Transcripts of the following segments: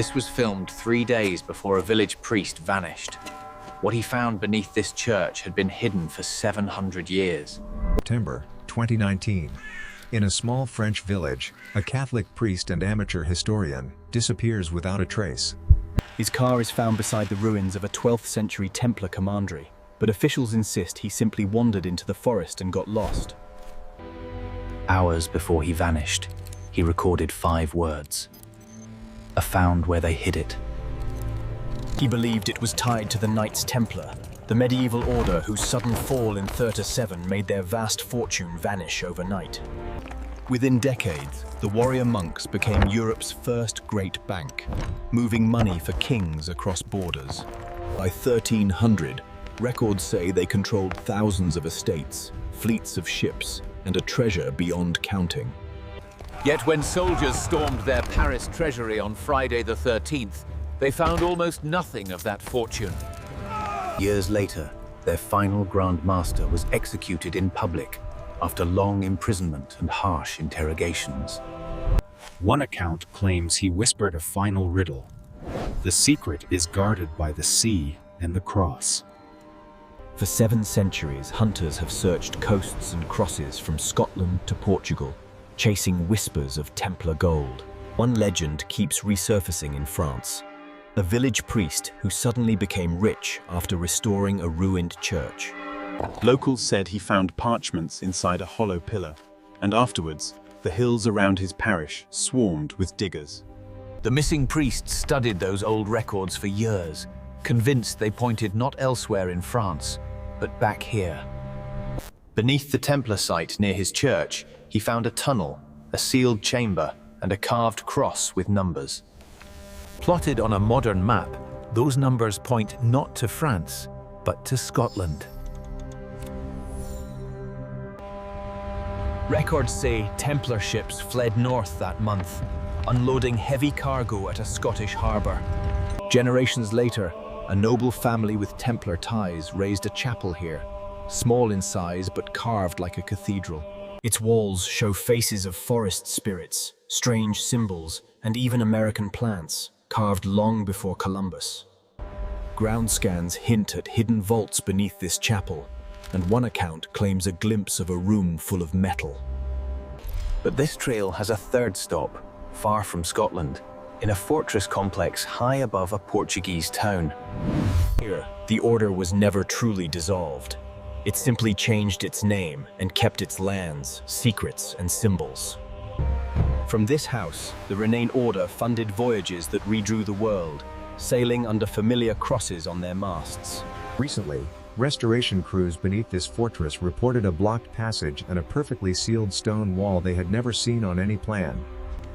This was filmed 3 days before a village priest vanished. What he found beneath this church had been hidden for 700 years. September 2019. In a small French village, a Catholic priest and amateur historian disappears without a trace. His car is found beside the ruins of a 12th century Templar commandery, but officials insist he simply wandered into the forest and got lost. Hours before he vanished, he recorded 5 words. "I found where they hid it." He believed it was tied to the Knights Templar, the medieval order whose sudden fall in 37 made their vast fortune vanish overnight. Within decades, the warrior monks became Europe's first great bank, moving money for kings across borders. By 1300, records say they controlled thousands of estates, fleets of ships, and a treasure beyond counting. Yet when soldiers stormed their Paris treasury on Friday the 13th, they found almost nothing of that fortune. Years later, their final Grand Master was executed in public after long imprisonment and harsh interrogations. One account claims he whispered a final riddle. The secret is guarded by the sea and the cross. For 7 centuries, hunters have searched coasts and crosses from Scotland to Portugal, chasing whispers of Templar gold. One legend keeps resurfacing in France. A village priest who suddenly became rich after restoring a ruined church. Locals said he found parchments inside a hollow pillar, and afterwards, the hills around his parish swarmed with diggers. The missing priest studied those old records for years, convinced they pointed not elsewhere in France, but back here. Beneath the Templar site near his church, he found a tunnel, a sealed chamber, and a carved cross with numbers. Plotted on a modern map, those numbers point not to France, but to Scotland. Records say Templar ships fled north that month, unloading heavy cargo at a Scottish harbour. Generations later, a noble family with Templar ties raised a chapel here, small in size but carved like a cathedral. Its walls show faces of forest spirits, strange symbols, and even American plants, carved long before Columbus. Ground scans hint at hidden vaults beneath this chapel, and one account claims a glimpse of a room full of metal. But this trail has a third stop, far from Scotland, in a fortress complex high above a Portuguese town. Here, the order was never truly dissolved. It simply changed its name and kept its lands, secrets, and symbols. From this house, the Renain Order funded voyages that redrew the world, sailing under familiar crosses on their masts. Recently, restoration crews beneath this fortress reported a blocked passage and a perfectly sealed stone wall they had never seen on any plan.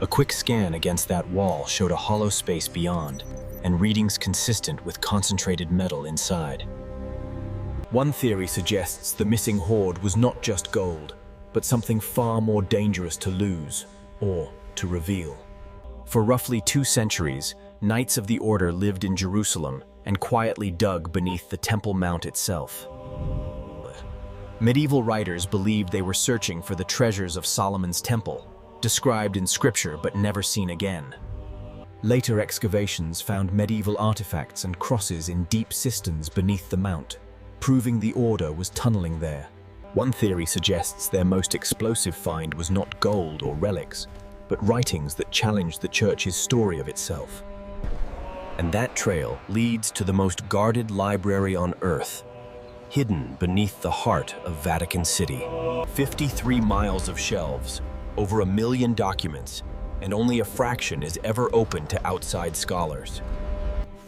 A quick scan against that wall showed a hollow space beyond, and readings consistent with concentrated metal inside. One theory suggests the missing hoard was not just gold, but something far more dangerous to lose, or to reveal. For roughly 2 centuries, Knights of the Order lived in Jerusalem and quietly dug beneath the Temple Mount itself. Medieval writers believed they were searching for the treasures of Solomon's Temple, described in scripture but never seen again. Later excavations found medieval artifacts and crosses in deep cisterns beneath the mount, proving the order was tunneling there. One theory suggests their most explosive find was not gold or relics, but writings that challenged the church's story of itself. And that trail leads to the most guarded library on Earth, hidden beneath the heart of Vatican City. 53 miles of shelves, over 1 million documents, and only a fraction is ever open to outside scholars.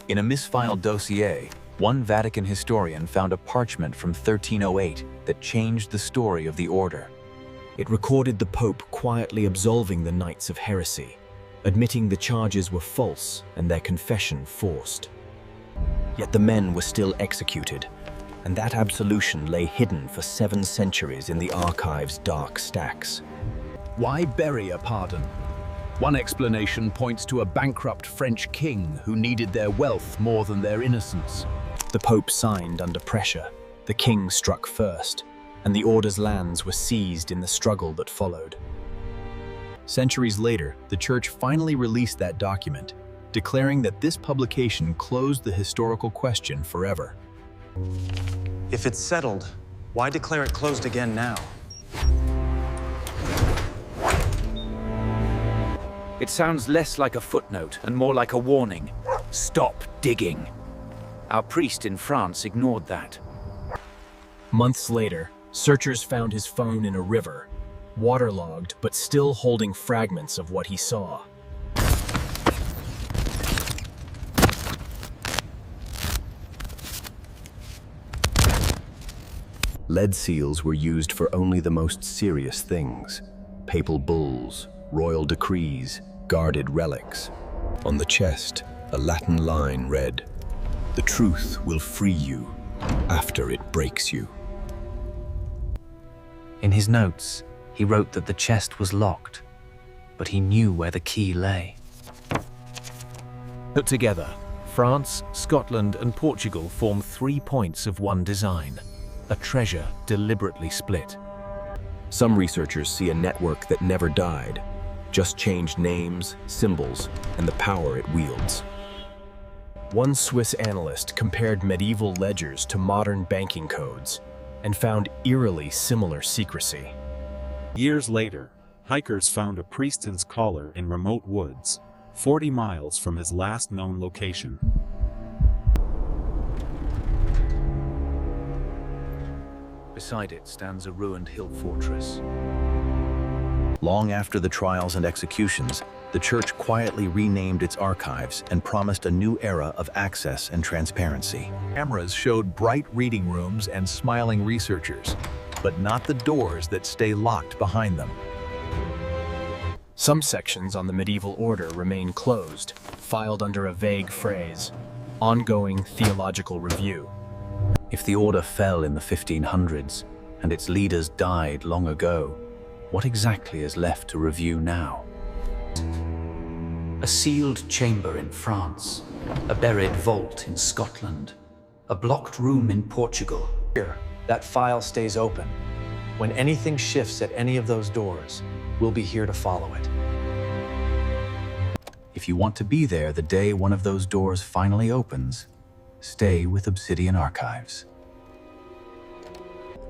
In a misfiled dossier, one Vatican historian found a parchment from 1308 that changed the story of the order. It recorded the Pope quietly absolving the Knights of heresy, admitting the charges were false and their confession forced. Yet the men were still executed, and that absolution lay hidden for 7 centuries in the archive's dark stacks. Why bury a pardon? One explanation points to a bankrupt French king who needed their wealth more than their innocence. The Pope signed under pressure, the king struck first, and the order's lands were seized in the struggle that followed. Centuries later, the church finally released that document, declaring that this publication closed the historical question forever. If it's settled, why declare it closed again now? It sounds less like a footnote and more like a warning. Stop digging. Our priest in France ignored that. Months later, searchers found his phone in a river, waterlogged but still holding fragments of what he saw. Lead seals were used for only the most serious things. Papal bulls, royal decrees, guarded relics. On the chest, a Latin line read, "The truth will free you after it breaks you." In his notes, he wrote that the chest was locked, but he knew where the key lay. Put together, France, Scotland, and Portugal form 3 points of one design, a treasure deliberately split. Some researchers see a network that never died, just changed names, symbols, and the power it wields. One Swiss analyst compared medieval ledgers to modern banking codes and found eerily similar secrecy. Years later, hikers found a priest's collar in remote woods, 40 miles from his last known location. Beside it stands a ruined hill fortress. Long after the trials and executions, the church quietly renamed its archives and promised a new era of access and transparency. Cameras showed bright reading rooms and smiling researchers, but not the doors that stay locked behind them. Some sections on the medieval order remain closed, filed under a vague phrase, ongoing theological review. If the order fell in the 1500s and its leaders died long ago, what exactly is left to review now? A sealed chamber in France, a buried vault in Scotland, a blocked room in Portugal. Here, that file stays open. When anything shifts at any of those doors, we'll be here to follow it. If you want to be there the day one of those doors finally opens, stay with Obsidian Archives.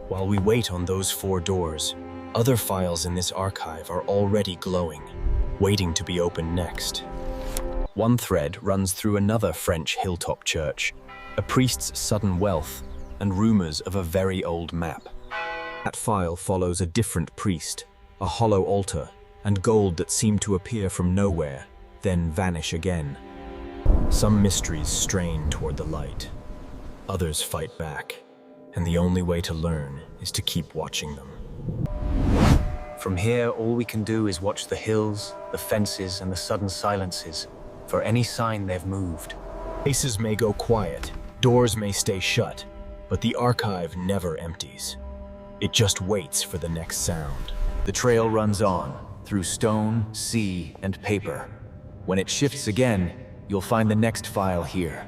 While we wait on those 4 doors, other files in this archive are already glowing, waiting to be opened next. One thread runs through another French hilltop church, a priest's sudden wealth, and rumors of a very old map. That file follows a different priest, a hollow altar, and gold that seemed to appear from nowhere, then vanish again. Some mysteries strain toward the light. Others fight back, and the only way to learn is to keep watching them. From here, all we can do is watch the hills, the fences, and the sudden silences for any sign they've moved. Places may go quiet, doors may stay shut, but the archive never empties. It just waits for the next sound. The trail runs on, through stone, sea, and paper. When it shifts again, you'll find the next file here.